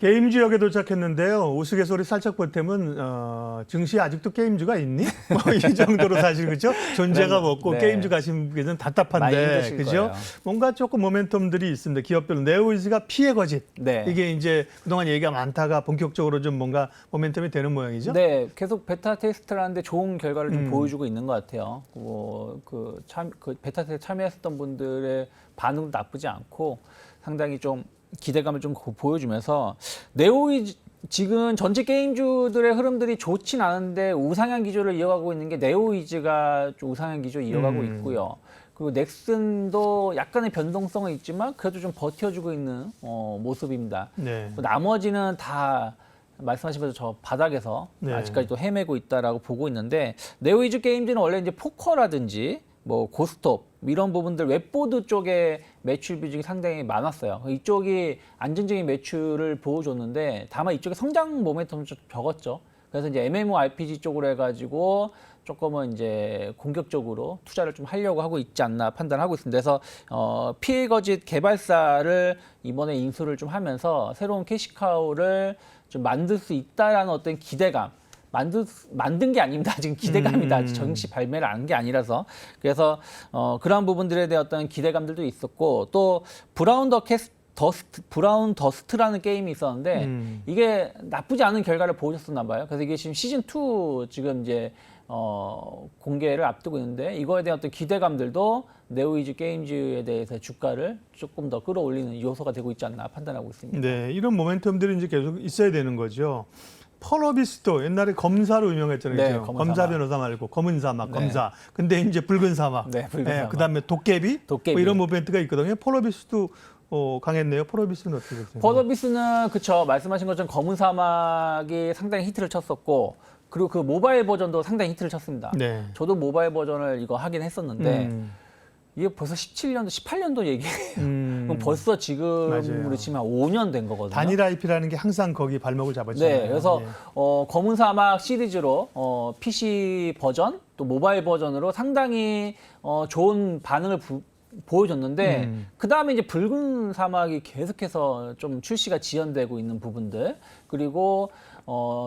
게임주역에 도착했는데요. 우스갯소리 살짝 보태면 증시 아직도 게임주가 있니? 뭐 이 정도로 사실 그죠? 존재가 없고 네. 게임주 가신 분께서는 많이 답답한데 힘드실 그죠? 거예요. 뭔가 조금 모멘텀들이 있습니다. 기업별로 네오이즈가 피해 거짓. 네. 이게 이제 그동안 얘기가 많다가 본격적으로 좀 뭔가 모멘텀이 되는 모양이죠? 네, 계속 베타 테스트를 하는데 좋은 결과를 좀 보여주고 있는 것 같아요. 그 베타 테스트 참여했었던 분들의 반응도 나쁘지 않고 상당히 좀 기대감을 좀 보여주면서 네오이즈 지금 전체 게임주들의 흐름들이 좋진 않은데 우상향 기조를 이어가고 있는 게 네오이즈가 좀 우상향 기조 이어가고 있고요. 그리고 넥슨도 약간의 변동성은 있지만 그래도 좀 버텨주고 있는 모습입니다. 네. 나머지는 다 말씀하신 대로 저 바닥에서 네. 아직까지도 헤매고 있다라고 보고 있는데 네오이즈 게임즈는 원래 이제 포커라든지 뭐 고스톱 이런 부분들 웹보드 쪽에 매출 비중이 상당히 많았어요. 이쪽이 안정적인 매출을 보여줬는데 다만 이쪽에 성장 모멘텀이 좀 적었죠. 그래서 이제 MMORPG 쪽으로 해가지고 조금은 이제 공격적으로 투자를 좀 하려고 하고 있지 않나 판단하고 있습니다. 그래서 피해 거짓 개발사를 이번에 인수를 좀 하면서 새로운 캐시카우를 좀 만들 수 있다라는 어떤 기대감. 만든 게 아닙니다. 지금 기대감이다. 아직 정식 발매를 한 게 아니라서. 그래서 그러한 부분들에 대한 어떤 기대감들도 있었고 또 브라운 더스트라는 게임이 있었는데 이게 나쁘지 않은 결과를 보여줬었나 봐요. 그래서 이게 지금 시즌 2 지금 이제 공개를 앞두고 있는데 이거에 대한 어떤 기대감들도 네오이즈 게임즈에 대해서 주가를 조금 더 끌어올리는 요소가 되고 있지 않나 판단하고 있습니다. 네, 이런 모멘텀들이 이제 계속 있어야 되는 거죠. 펄어비스도 옛날에 검사로 유명했잖아요. 네, 그죠? 검은 검사 사막. 변호사 말고 검은 사막, 네. 검사. 근데 이제 붉은 사막. 네, 붉은 사막. 그다음에 도깨비. 도깨비. 뭐 이런 모멘트가 있거든요. 펄어비스도 강했네요. 펄어비스는 어떻게 됐어요? 펄어비스는 그쵸 말씀하신 것처럼 검은 사막이 상당히 히트를 쳤었고 그리고 그 모바일 버전도 상당히 히트를 쳤습니다. 네. 저도 모바일 버전을 이거 하긴 했었는데 이게 벌써 17년도, 18년도 얘기예요. 그럼 벌써 지금으로 맞아요. 치면 한 5년 된 거거든요. 단일 IP라는 게 항상 거기 발목을 잡았잖아요. 네, 그래서 예. 검은 사막 시리즈로 PC 버전 또 모바일 버전으로 상당히 좋은 반응을 보여줬는데 그 다음에 이제 붉은 사막이 계속해서 좀 출시가 지연되고 있는 부분들 그리고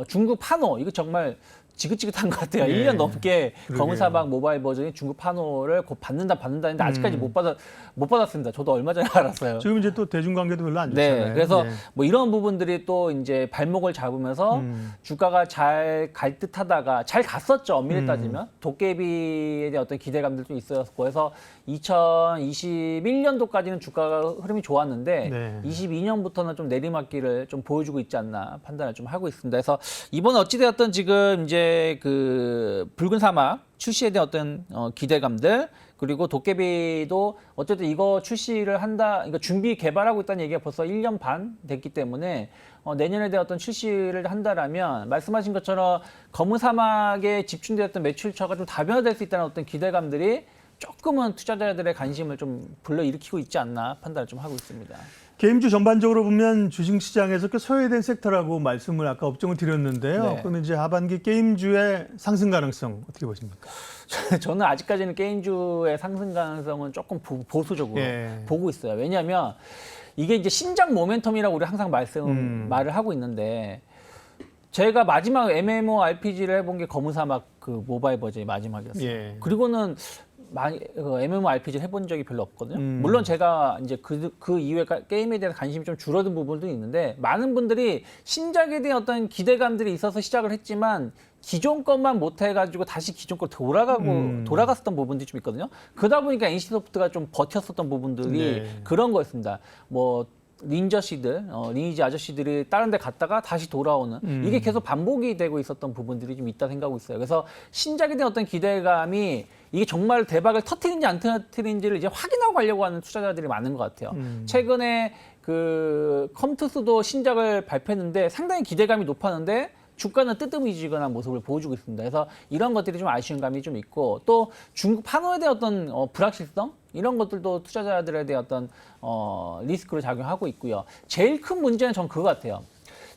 중국 판호 이거 정말 지긋지긋한 것 같아요. 예. 1년 넘게 그러게요. 검은 사막 모바일 버전이 중국 판호를 곧 받는다 했는데 아직까지 못 받았습니다. 저도 얼마 전에 알았어요. 지금 이제 또 대중관계도 별로 안 좋잖아요. 네, 그래서 예. 뭐 이런 부분들이 또 이제 발목을 잡으면서 주가가 잘 갈 듯하다가 잘 갔었죠. 엄밀히 따지면 도깨비에 대한 어떤 기대감들도 있었고 해서 2021년도까지는 주가가 흐름이 좋았는데 네. 22년부터는 좀 내리막길을 좀 보여주고 있지 않나 판단을 좀 하고 있습니다. 그래서 이번 어찌되었던 지금 이제 그 붉은 사막 출시에 대한 어떤 기대감들 그리고 도깨비도 어쨌든 이거 출시를 한다, 그러니까 준비 개발하고 있다는 얘기가 벌써 1년 반 됐기 때문에 내년에 대한 어떤 출시를 한다라면 말씀하신 것처럼 검은 사막에 집중되었던 매출처가 좀 다변화될 수 있다는 어떤 기대감들이 조금은 투자자들의 관심을 좀 불러일으키고 있지 않나 판단을 좀 하고 있습니다. 게임주 전반적으로 보면 주식시장에서 꽤 소외된 섹터라고 말씀을 아까 업종을 드렸는데요. 네. 그러면 이제 하반기 게임주의 상승 가능성 어떻게 보십니까? 저는 아직까지는 게임주의 상승 가능성은 조금 보수적으로 예. 보고 있어요. 왜냐하면 이게 이제 신작 모멘텀이라고 우리 항상 말을 하고 있는데 제가 마지막 MMORPG를 해본 게 검은 사막 그 모바일 버전이 마지막이었어요. 예. 그리고는 MMORPG를 해본 적이 별로 없거든요. 물론 제가 이제 그 이후에 게임에 대한 관심이 좀 줄어든 부분도 있는데 많은 분들이 신작에 대한 어떤 기대감들이 있어서 시작을 했지만 기존 것만 못 해가지고 다시 기존 걸 돌아갔었던 부분들이 좀 있거든요. 그러다 보니까 NC소프트가 좀 버텼었던 부분들이 네. 그런 거였습니다. 뭐 리니지 아저씨들이 다른 데 갔다가 다시 돌아오는 이게 계속 반복이 되고 있었던 부분들이 좀 있다 생각하고 있어요. 그래서 신작에 대한 어떤 기대감이 이게 정말 대박을 터트리는지 안 터트리는지를 이제 확인하고 가려고 하는 투자자들이 많은 것 같아요. 최근에 그 컴투스도 신작을 발표했는데 상당히 기대감이 높았는데 주가는 뜨뜻미지근한 모습을 보여주고 있습니다. 그래서 이런 것들이 좀 아쉬운 감이 좀 있고 또 중국 판호에 대한 어떤 불확실성 이런 것들도 투자자들에 대한 어떤 리스크로 작용하고 있고요. 제일 큰 문제는 전 그거 같아요.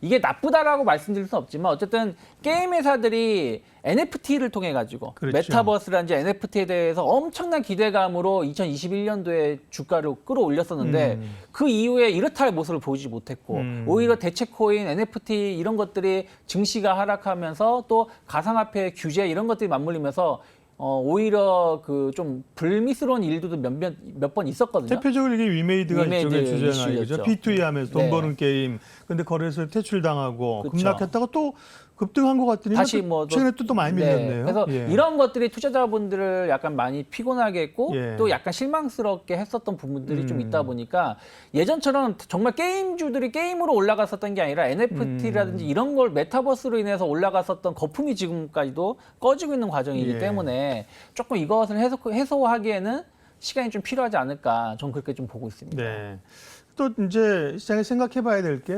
이게 나쁘다라고 말씀드릴 수는 없지만 어쨌든 게임 회사들이 NFT를 통해 가지고 그렇죠. 메타버스라든지 NFT에 대해서 엄청난 기대감으로 2021년도에 주가를 끌어올렸었는데 그 이후에 이렇다 할 모습을 보이지 못했고 오히려 대체 코인, NFT 이런 것들이 증시가 하락하면서 또 가상화폐 규제 이런 것들이 맞물리면서 오히려 그 좀 불미스러운 일들도 몇 번 있었거든요. 대표적으로 이게 위메이드가 위메이드 이쪽에 주제잖아요. 이슈였죠. 그죠? P2E 하면서 돈 네. 버는 게임. 근데 거래소에 퇴출당하고 그쵸. 급락했다가 또 급등한 것 같더니 다시 뭐 최근에 또 많이 밀렸네요. 그래서 예. 이런 것들이 투자자분들을 약간 많이 피곤하게 했고 예. 또 약간 실망스럽게 했었던 부분들이 좀 있다 보니까 예전처럼 정말 게임주들이 게임으로 올라갔었던 게 아니라 NFT라든지 이런 걸 메타버스로 인해서 올라갔었던 거품이 지금까지도 꺼지고 있는 과정이기 예. 때문에 조금 이것을 해소하기에는 시간이 좀 필요하지 않을까 저는 그렇게 좀 보고 있습니다. 네. 또 이제 시장에 생각해 봐야 될 게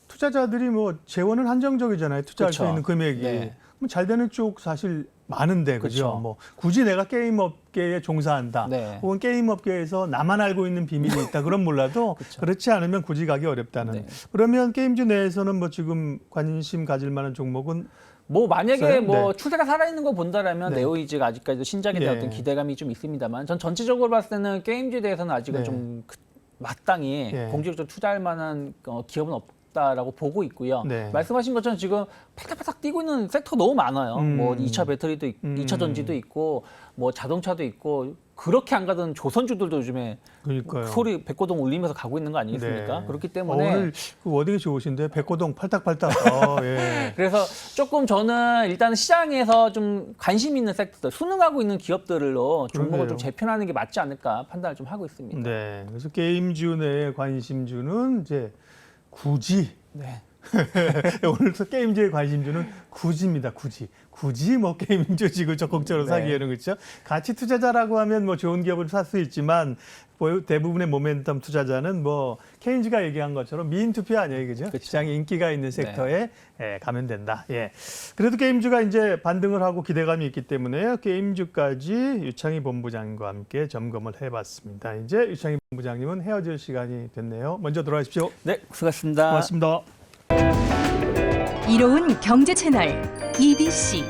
투자자들이 뭐 재원은 한정적이잖아요. 투자할 수 그쵸. 있는 금액이. 네. 그럼 잘 되는 쪽 사실 많은데 그죠? 그쵸. 뭐 굳이 내가 게임 업계에 종사한다. 네. 혹은 게임 업계에서 나만 알고 있는 비밀이 있다. 그럼 몰라도 그렇지 않으면 굳이 가기 어렵다는. 네. 그러면 게임주 내에서는 뭐 지금 관심 가질 만한 종목은 뭐 만약에 있어요? 뭐 네. 추세가 살아있는 거 본다라면 네. 네오이즈가 아직까지도 신작에 대한 예. 어떤 기대감이 좀 있습니다만 전 전체적으로 봤을 때는 게임즈에 대해서는 아직은 네. 좀 마땅히 예. 공격적으로 투자할 만한 기업은 없다라고 보고 있고요. 네. 말씀하신 것처럼 지금 파닥파닥 뛰고 있는 섹터가 너무 많아요. 뭐 2차 배터리도 있고 2차 전지도 있고 뭐 자동차도 있고 그렇게 안 가던 조선주들도 요즘에 그러니까요. 소리 백고동 울리면서 가고 있는 거 아니겠습니까? 네. 그렇기 때문에 오늘 그 워딩이 좋으신데 백고동 팔딱팔딱. 예. 그래서 조금 저는 일단 시장에서 좀 관심 있는 섹터들, 순응하고 있는 기업들로 종목을 그러네요. 좀 재편하는 게 맞지 않을까 판단을 좀 하고 있습니다. 네. 그래서 게임주 내에 관심주는 이제 굳이 네. 오늘부터 게임주의 관심주는 굳이입니다. 굳이 뭐 게임주 지금 적극적으로 네. 사기에는 그렇죠. 가치 투자자라고 하면 뭐 좋은 기업을 살 수 있지만 뭐 대부분의 모멘텀 투자자는 뭐 케인즈가 얘기한 것처럼 미인 투표 아니에요, 그죠? 그쵸. 시장에 인기가 있는 섹터에 가면 된다. 예. 그래도 게임주가 이제 반등을 하고 기대감이 있기 때문에 게임주까지 유창희 본부장님과 함께 점검을 해봤습니다. 이제 유창희 본부장님은 헤어질 시간이 됐네요. 먼저 들어가십시오. 네, 수고하셨습니다. 고맙습니다. 이로운 경제 채널 EBC